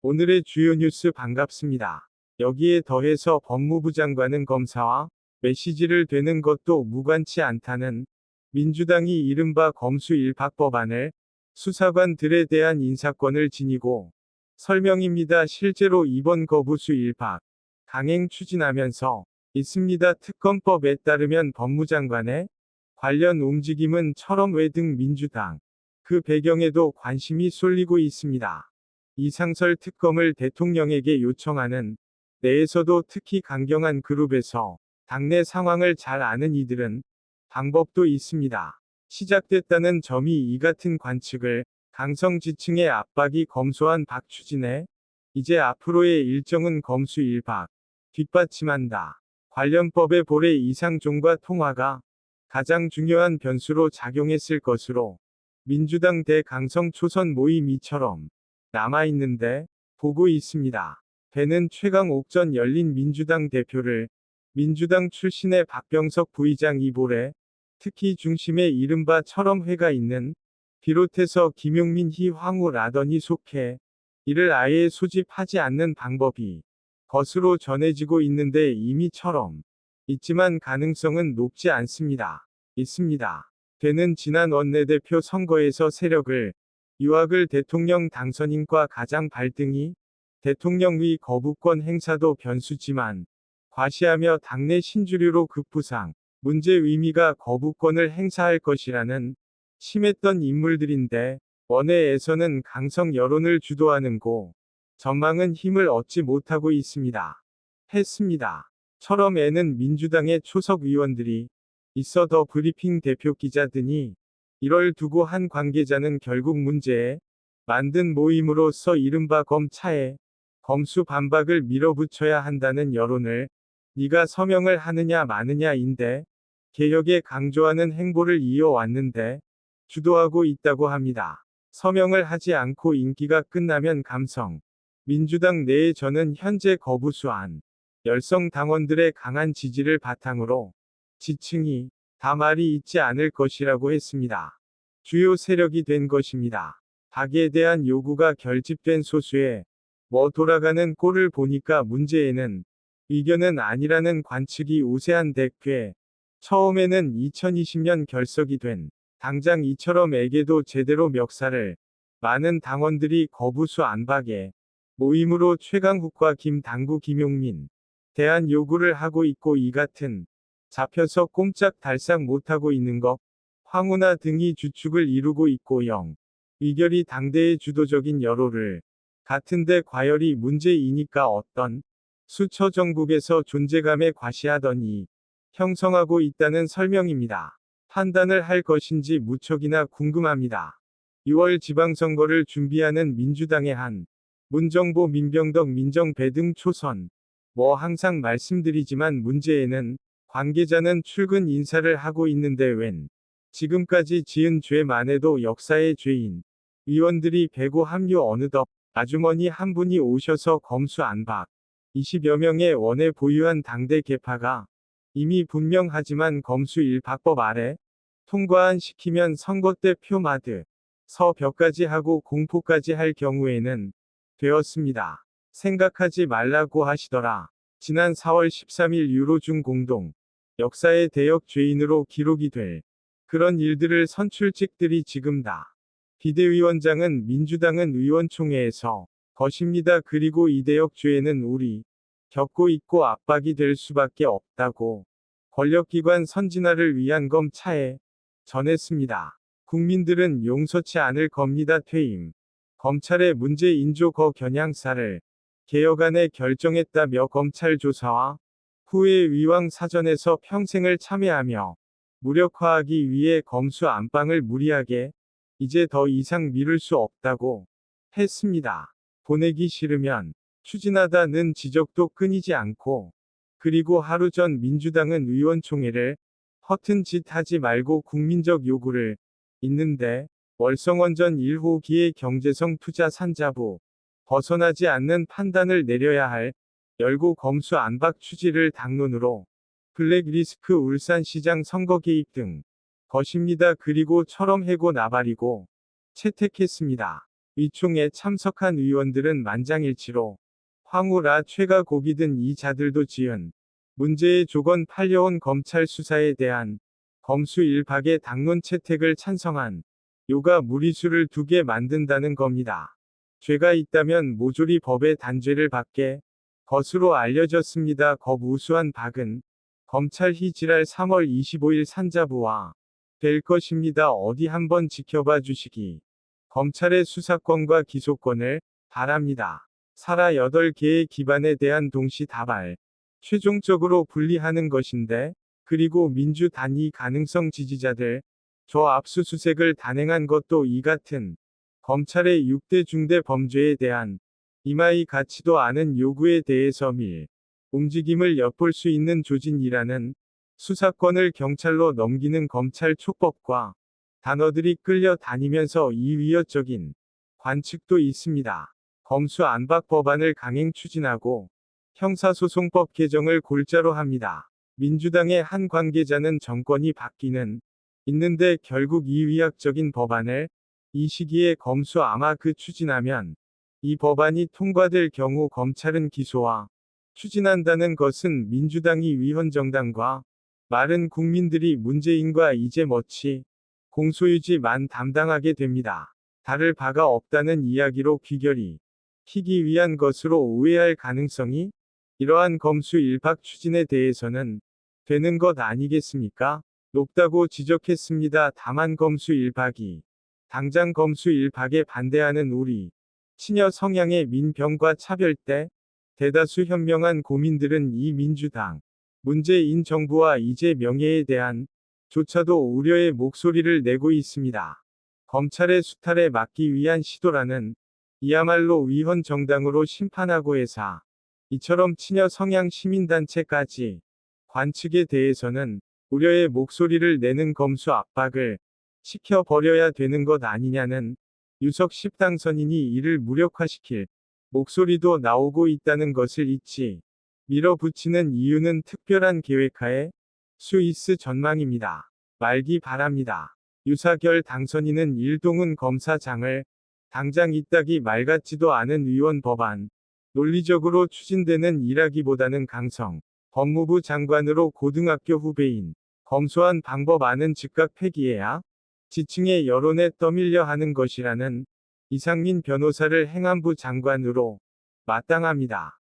오늘의 주요 뉴스 반갑습니다. 여기에 더해서 법무부 장관은 검사와 메시지를 되는 것도 무관치 않다는 민주당이 이른바 검수1박 법안을 수사관들에 대한 인사권을 지니고 설명입니다. 실제로 이번 거부수1박 강행 추진하면서 있습니다. 특검법에 따르면 법무장관의 관련 움직임은 철험회 등 민주당 그 배경에도 관심이 쏠리고 있습니다. 이상설 특검을 대통령에게 요청하는 내에서도 특히 강경한 그룹에서 당내 상황을 잘 아는 이들은 방법도 있습니다. 시작됐다는 점이 이 같은 관측을 강성 지층의 압박이 검소한 박추진에 이제 앞으로의 일정은 검수1박 뒷받침한다. 관련법의 볼에 이상종과 통화가 가장 중요한 변수로 작용했을 것으로 민주당 대강성 초선 모임 이처럼 남아있는데 보고 있습니다. 배는 최강 옥전 열린 민주당 대표를 민주당 출신의 박병석 부의장 이 볼에 특히 중심에 이른바 철험회가 있는 비롯해서 김용민 황우 라더니 속해 이를 아예 소집하지 않는 방법이 것으로 전해지고 있는데 이미처럼 있지만 가능성은 높지 않습니다. 있습니다. 되는 지난 원내대표 선거에서 세력을 유학을 대통령 당선인과 가장 발등이 대통령의 거부권 행사도 변수지만 과시하며 당내 신주류로 급부상 문제 의미가 거부권을 행사할 것이라는 심했던 인물들인데 원내에서는 강성 여론을 주도하는 고 전망은 힘을 얻지 못하고 있습니다. 했습니다. 처럼에는 민주당의 초석 의원들이 있어 더 브리핑 대표 기자 등이 이럴 두고 한 관계자는 결국 문제에 만든 모임으로서 이른바 검차에 검수 반박을 밀어붙여야 한다는 여론을 네가 서명을 하느냐 마느냐인데 개혁에 강조하는 행보를 이어왔는데 주도하고 있다고 합니다. 서명을 하지 않고 인기가 끝나면 감성. 민주당 내에 저는 현재 거부수한 열성 당원들의 강한 지지를 바탕으로 지층이 다 말이 있지 않을 것이라고 했습니다. 주요 세력이 된 것입니다. 박에 대한 요구가 결집된 소수에 뭐 돌아가는 꼴을 보니까 문제에는 의견은 아니라는 관측이 우세한 대꽤 처음에는 2020년 결석이 된 당장 이처럼에게도 제대로 멱살을 많은 당원들이 거부수 안박에 모임으로 최강욱과 김당구 김용민 대한 요구를 하고 있고 이 같은 잡혀서 꼼짝달싹 못하고 있는 것 황우나 등이 주축을 이루고 있고 의결이 당대의 주도적인 여론을 같은데 과열이 문제이니까 어떤 수처 정국에서 존재감에 과시하더니 형성하고 있다는 설명입니다. 판단을 할 것인지 무척이나 궁금합니다. 6월 지방선거를 준비하는 민주당의 한 문정보 민병덕 민정배 등 초선 뭐 항상 말씀드리지만 문제에는 관계자는 출근 인사를 하고 있는데 웬 지금까지 지은 죄만 해도 역사의 죄인 의원들이 배고 합류 어느덧 아주머니 한 분이 오셔서 검수 안박 20여 명의 원에 보유한 당대 계파가 이미 분명하지만 검수1박법 아래 통과안 시키면 선거 때 표마드 서벽까지 하고 공포까지 할 경우에는 되었습니다. 생각하지 말라고 하시더라. 지난 4월 13일 유로중 공동 역사의 대역 죄인으로 기록이 될 그런 일들을 선출직들이 지금 다 비대위원장은 민주당은 의원총회에서 것입니다. 그리고 이 대역 죄는 우리 겪고 있고 압박이 될 수밖에 없다고 권력기관 선진화를 위한 검차에 전했습니다. 국민들은 용서치 않을 겁니다. 퇴임 검찰의 문제 인조 거 겨냥사를 개혁안에 결정했다며 검찰 조사와 후에 위왕 사전에서 평생을 참여하며 무력화하기 위해 검수 안방을 무리하게 이제 더 이상 미룰 수 없다고 했습니다. 보내기 싫으면 추진하다는 지적도 끊이지 않고 그리고 하루 전 민주당은 의원총회를 허튼 짓 하지 말고 국민적 요구를 있는데 월성원전 1호 기의 경제성 투자 산자부 벗어나지 않는 판단을 내려야 할 열고 검수 안박 추지를 당론으로 블랙리스크 울산시장 선거 개입 등 것입니다. 그리고 철험해고 나발이고 채택했습니다. 위총에 참석한 의원들은 만장일치로 황우라 최가 곡이 든 이 자들도 지은 문제의 조건 팔려온 검찰 수사에 대한 검수일박의 당론 채택을 찬성한 요가 무리수를 두게 만든다는 겁니다. 죄가 있다면 모조리 법의 단죄를 받게 것으로 알려졌습니다. 겁우수한 박은 검찰 희지랄 3월 25일 산자부와 될 것입니다. 어디 한번 지켜봐 주시기. 검찰의 수사권과 기소권을 바랍니다. 사라 8개의 기반에 대한 동시다발. 최종적으로 분리하는 것인데, 그리고 민주단위 가능성 지지자들, 저 압수수색을 단행한 것도 이 같은 검찰의 6대 중대 범죄에 대한 임하이 같지도 않은 요구에 대해서 움직임을 엿볼 수 있는 조진이라는 수사권을 경찰로 넘기는 검찰 촉법과 단어들이 끌려다니면서 이 위협적인 관측도 있습니다. 검수안박 법안을 강행 추진하고 형사소송법 개정을 골자로 합니다. 민주당의 한 관계자는 정권이 바뀌는 있는데 결국 이 위약적인 법안을 이 시기에 검수 아마 추진하면 이 법안이 통과될 경우 검찰은 기소와 추진한다는 것은 민주당이 위헌정당과 마른 국민들이 문재인과 이제 멋지 공소유지만 담당하게 됩니다. 다를 바가 없다는 이야기로 귀결이 키기 위한 것으로 오해할 가능성이 이러한 검수일박 추진에 대해서는 되는 것 아니겠습니까? 높다고 지적했습니다. 다만 검수일박이 당장 검수일박에 반대하는 우리 친여 성향의 민병과 차별대 대다수 현명한 고민들은 이 민주당 문재인 정부와 이재명에 대한 조차도 우려의 목소리를 내고 있습니다. 검찰의 수탈에 막기 위한 시도라는 이야말로 위헌 정당으로 심판하고 해서 이처럼 친여 성향 시민단체까지 관측에 대해서는 우려의 목소리를 내는 검수 압박을 시켜버려야 되는 것 아니냐는 유석 10당선인이 이를 무력화시킬 목소리도 나오고 있다는 것을 잊지 밀어붙이는 이유는 특별한 계획하에 수 있을 전망입니다. 말기 바랍니다. 유사결 당선인은 일동훈 검사장을 당장 이따기 말 같지도 않은 의원 법안 논리적으로 추진되는 일하기보다는 강성 법무부 장관으로 고등학교 후배인 검소한 방법 아는 즉각 폐기해야 지층의 여론에 떠밀려 하는 것이라는 이상민 변호사를 행안부 장관으로 마땅합니다.